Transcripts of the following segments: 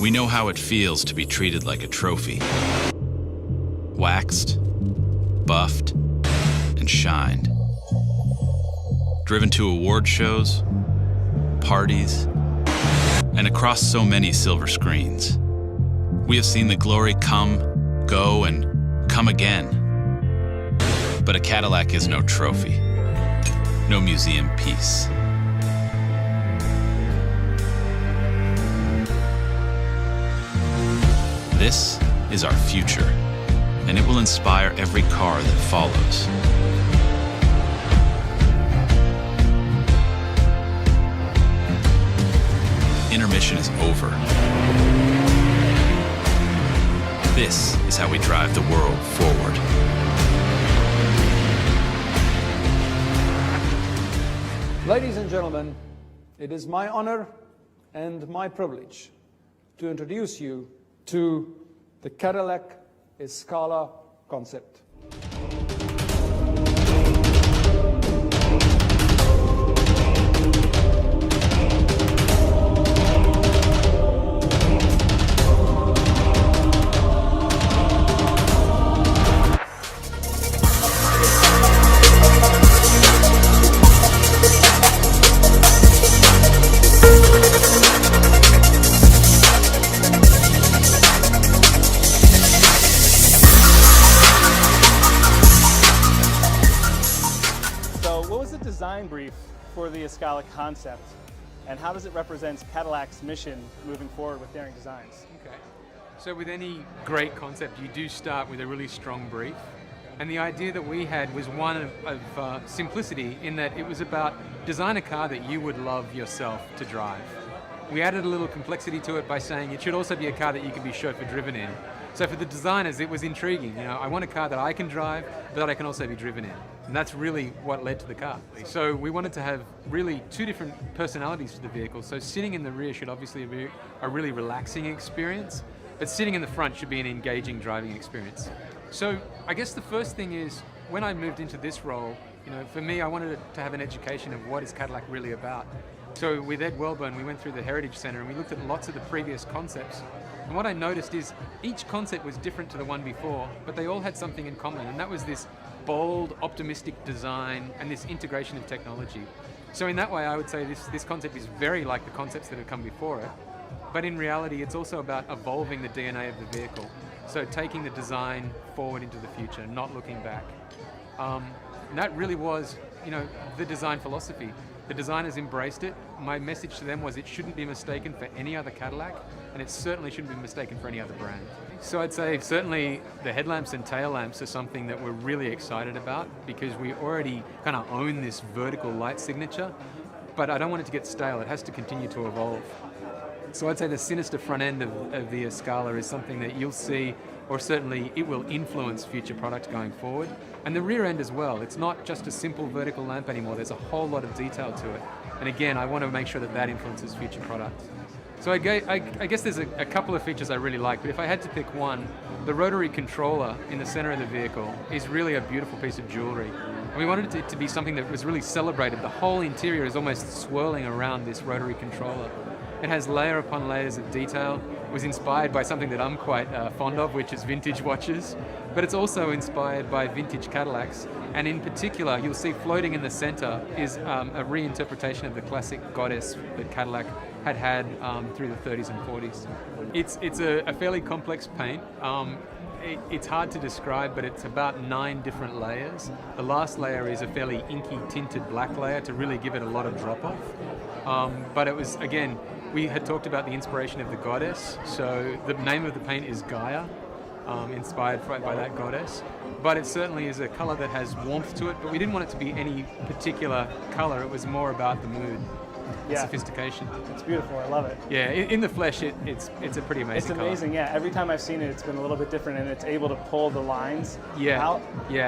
We know how it feels to be treated like a trophy. Waxed, buffed, and shined. Driven to award shows, parties, and across so many silver screens. We have seen the glory come, go, and come again. But a Cadillac is no trophy, no museum piece. This is our future, and it will inspire every car that follows. Intermission is over. This is how we drive the world forward. Ladies and gentlemen, it is my honor and my privilege to introduce you to the Cadillac Escala concept. Design brief for the Escala concept, and how does it represent Cadillac's mission moving forward with daring designs? Okay, so with any great concept, you do start with a really strong brief, and the idea that we had was one of simplicity, in that it was about design a car that you would love yourself to drive. We added a little complexity to it by saying it should also be a car that you can be chauffeur driven in. So for the designers, it was intriguing. You know, I want a car that I can drive, but that I can also be driven in. And that's really what led to the car. So we wanted to have really two different personalities to the vehicle. So sitting in the rear should obviously be a really relaxing experience, but sitting in the front should be an engaging driving experience. So I guess the first thing is, when I moved into this role, you know, for me, I wanted to have an education of what is Cadillac really about. So with Ed Welburn, we went through the Heritage Center and we looked at lots of the previous concepts. And what I noticed is each concept was different to the one before, but they all had something in common, and that was this bold, optimistic design and this integration of technology. So in that way, I would say this concept is very like the concepts that have come before it, but in reality, it's also about evolving the DNA of the vehicle. So taking the design forward into the future, not looking back. And that really was, you know, the design philosophy. The designers embraced it. My message to them was it shouldn't be mistaken for any other Cadillac, and it certainly shouldn't be mistaken for any other brand. So I'd say certainly the headlamps and tail lamps are something that we're really excited about, because we already kind of own this vertical light signature, but I don't want it to get stale. It has to continue to evolve. So I'd say the sinister front end of the Escala is something that you'll see, or certainly it will influence future products going forward. And the rear end as well. It's not just a simple vertical lamp anymore. There's a whole lot of detail to it. And again, I want to make sure that that influences future products. So I guess there's a couple of features I really like, but if I had to pick one, the rotary controller in the center of the vehicle is really a beautiful piece of jewelry. And we wanted it to be something that was really celebrated. The whole interior is almost swirling around this rotary controller. It has layer upon layers of detail. It was inspired by something that I'm quite fond of, which is vintage watches, but it's also inspired by vintage Cadillacs. And in particular, you'll see floating in the center is a reinterpretation of the classic goddess that Cadillac had through the 30s and 40s. It's a fairly complex paint. It's hard to describe, but it's about 9 different layers. The last layer is a fairly inky tinted black layer to really give it a lot of drop-off. But it was, again, we had talked about the inspiration of the goddess, so the name of the paint is Gaia, inspired by that goddess. But it certainly is a color that has warmth to it, but we didn't want it to be any particular color. It was more about the mood. Yeah. Sophistication. It's beautiful, I love it. Yeah, in the flesh, it's a pretty amazing It's amazing, color. yeah. Every time I've seen it, it's been a little bit different, and it's able to pull the lines out,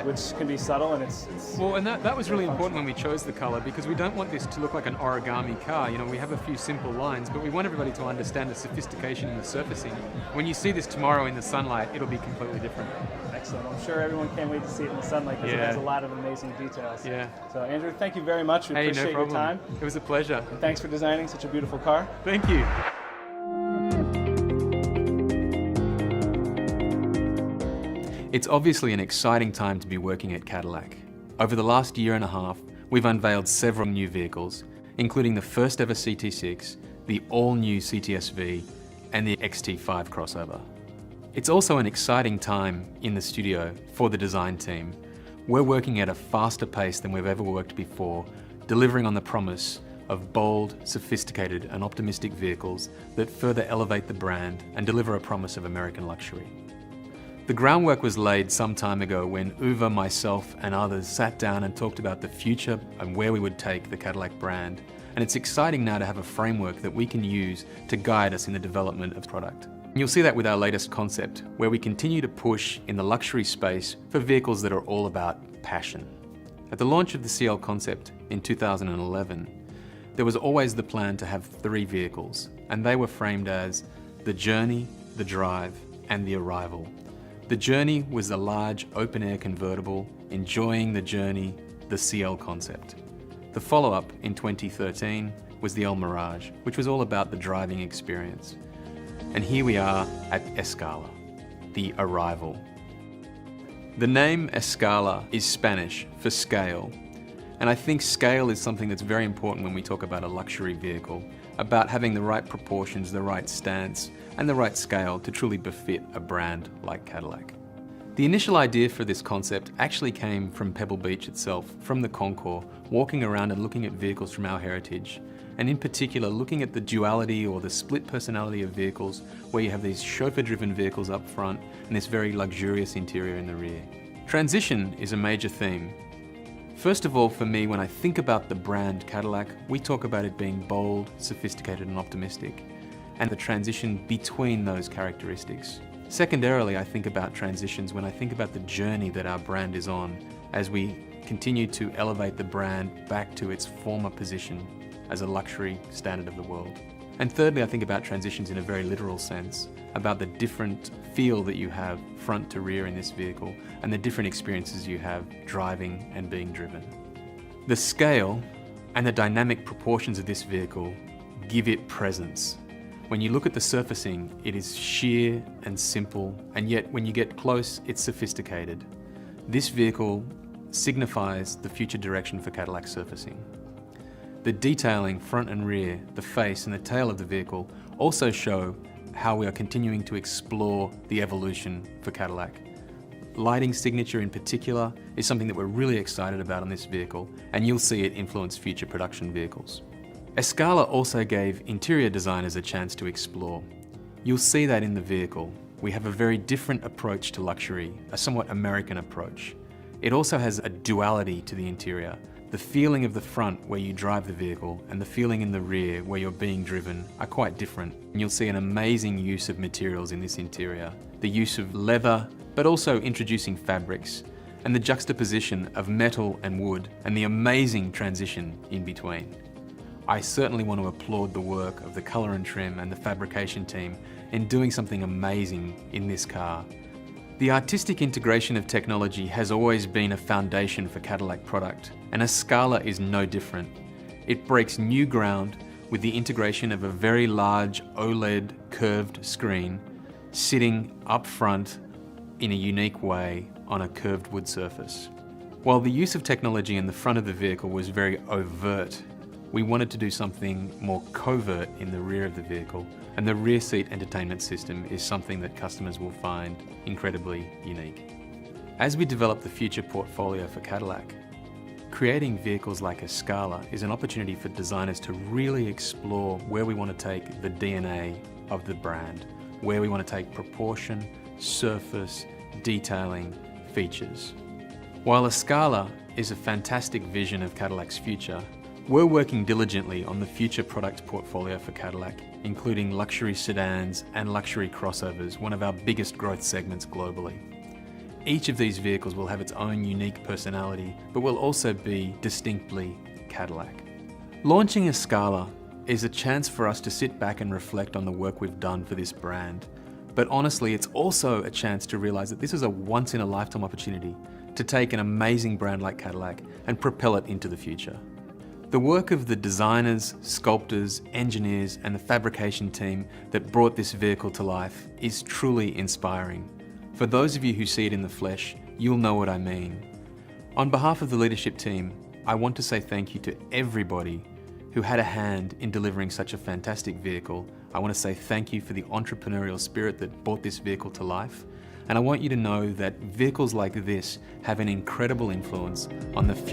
which can be subtle, and it's well, and that was really important when we chose the color, because we don't want this to look like an origami car. You know, we have a few simple lines, but we want everybody to understand the sophistication in the surfacing. When you see this tomorrow in the sunlight, it'll be completely different. Excellent. I'm sure everyone can't wait to see it in the sunlight, because it has a lot of amazing details. Yeah. So Andrew, thank you very much. We appreciate no problem. your time. It was a pleasure. And thanks for designing such a beautiful car. Thank you. It's obviously an exciting time to be working at Cadillac. Over the last year and a half, we've unveiled several new vehicles, including the first ever CT6, the all-new CTS-V, and the XT5 crossover. It's also an exciting time in the studio for the design team. We're working at a faster pace than we've ever worked before, delivering on the promise of bold, sophisticated, and optimistic vehicles that further elevate the brand and deliver a promise of American luxury. The groundwork was laid some time ago when Uwe, myself, and others sat down and talked about the future and where we would take the Cadillac brand. And it's exciting now to have a framework that we can use to guide us in the development of product. You'll see that with our latest concept, where we continue to push in the luxury space for vehicles that are all about passion. At the launch of the CL concept in 2011, there was always the plan to have 3 vehicles, and they were framed as the Journey, the Drive, and the Arrival. The Journey was the large open-air convertible, enjoying the journey, the CL concept. The follow-up in 2013 was the El Mirage, which was all about the driving experience. And here we are at Escala, the Arrival. The name Escala is Spanish for scale, and I think scale is something that's very important when we talk about a luxury vehicle, about having the right proportions, the right stance, and the right scale to truly befit a brand like Cadillac. The initial idea for this concept actually came from Pebble Beach itself, from the Concours, walking around and looking at vehicles from our heritage, and in particular looking at the duality or the split personality of vehicles where you have these chauffeur-driven vehicles up front and this very luxurious interior in the rear. Transition is a major theme. First of all, for me, when I think about the brand Cadillac, we talk about it being bold, sophisticated, and optimistic, and the transition between those characteristics. Secondarily, I think about transitions when I think about the journey that our brand is on as we continue to elevate the brand back to its former position as a luxury standard of the world. And thirdly, I think about transitions in a very literal sense, about the different feel that you have front to rear in this vehicle and the different experiences you have driving and being driven. The scale and the dynamic proportions of this vehicle give it presence. When you look at the surfacing, it is sheer and simple, and yet when you get close, it's sophisticated. This vehicle signifies the future direction for Cadillac surfacing. The detailing front and rear, the face and the tail of the vehicle also show how we are continuing to explore the evolution for Cadillac. Lighting signature in particular is something that we're really excited about on this vehicle, and you'll see it influence future production vehicles. Escala also gave interior designers a chance to explore. You'll see that in the vehicle. We have a very different approach to luxury, a somewhat American approach. It also has a duality to the interior. The feeling of the front where you drive the vehicle and the feeling in the rear where you're being driven are quite different. And you'll see an amazing use of materials in this interior. The use of leather, but also introducing fabrics, and the juxtaposition of metal and wood, and the amazing transition in between. I certainly want to applaud the work of the color and trim and the fabrication team in doing something amazing in this car. The artistic integration of technology has always been a foundation for Cadillac product, and Escala is no different. It breaks new ground with the integration of a very large OLED curved screen sitting up front in a unique way on a curved wood surface. While the use of technology in the front of the vehicle was very overt, we wanted to do something more covert in the rear of the vehicle, and the rear seat entertainment system is something that customers will find incredibly unique. As we develop the future portfolio for Cadillac, creating vehicles like Escala is an opportunity for designers to really explore where we want to take the DNA of the brand, where we want to take proportion, surface, detailing, features. While Escala is a fantastic vision of Cadillac's future, we're working diligently on the future product portfolio for Cadillac, including luxury sedans and luxury crossovers, one of our biggest growth segments globally. Each of these vehicles will have its own unique personality, but will also be distinctly Cadillac. Launching Escala is a chance for us to sit back and reflect on the work we've done for this brand. But honestly, it's also a chance to realize that this is a once-in-a-lifetime opportunity to take an amazing brand like Cadillac and propel it into the future. The work of the designers, sculptors, engineers, and the fabrication team that brought this vehicle to life is truly inspiring. For those of you who see it in the flesh, you'll know what I mean. On behalf of the leadership team, I want to say thank you to everybody who had a hand in delivering such a fantastic vehicle. I want to say thank you for the entrepreneurial spirit that brought this vehicle to life. And I want you to know that vehicles like this have an incredible influence on the future